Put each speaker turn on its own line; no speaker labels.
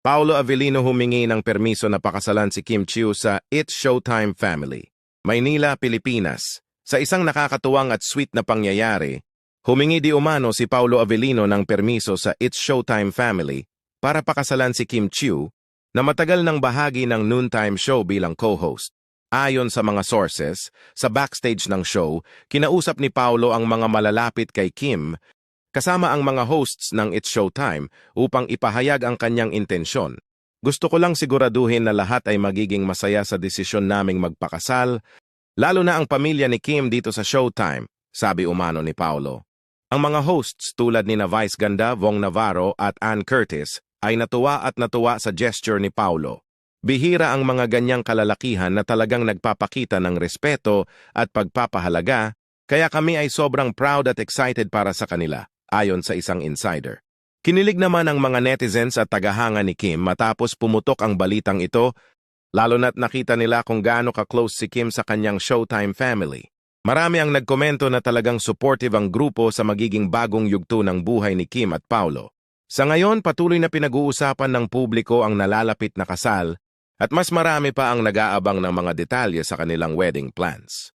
Paolo Avellino humingi ng permiso na pakasalan si Kim Chiu sa It's Showtime Family, Maynila, Pilipinas. Sa isang nakakatuwang at sweet na pangyayari, humingi di umano si Paolo Avellino ng permiso sa It's Showtime Family para pakasalan si Kim Chiu na matagal ng bahagi ng noontime show bilang co-host. Ayon sa mga sources, sa backstage ng show, kinausap ni Paolo ang mga malalapit kay Kim, kasama ang mga hosts ng It's Showtime upang ipahayag ang kanyang intensyon. Gusto ko lang siguraduhin na lahat ay magiging masaya sa desisyon naming magpakasal, lalo na ang pamilya ni Kim dito sa Showtime, sabi umano ni Paolo. Ang mga hosts tulad ni Vice Ganda, Vong Navarro at Ann Curtis ay natuwa sa gesture ni Paolo. Bihira ang mga ganyang kalalakihan na talagang nagpapakita ng respeto at pagpapahalaga, kaya kami ay sobrang proud at excited para sa kanila, ayon sa isang insider. Kinilig naman ang mga netizens at tagahanga ni Kim matapos pumutok ang balitang ito, lalo na't nakita nila kung gaano ka-close si Kim sa kanyang Showtime family. Marami ang nagkomento na talagang supportive ang grupo sa magiging bagong yugto ng buhay ni Kim at Paolo. Sa ngayon, patuloy na pinag-uusapan ng publiko ang nalalapit na kasal at mas marami pa ang nag-aabang ng mga detalye sa kanilang wedding plans.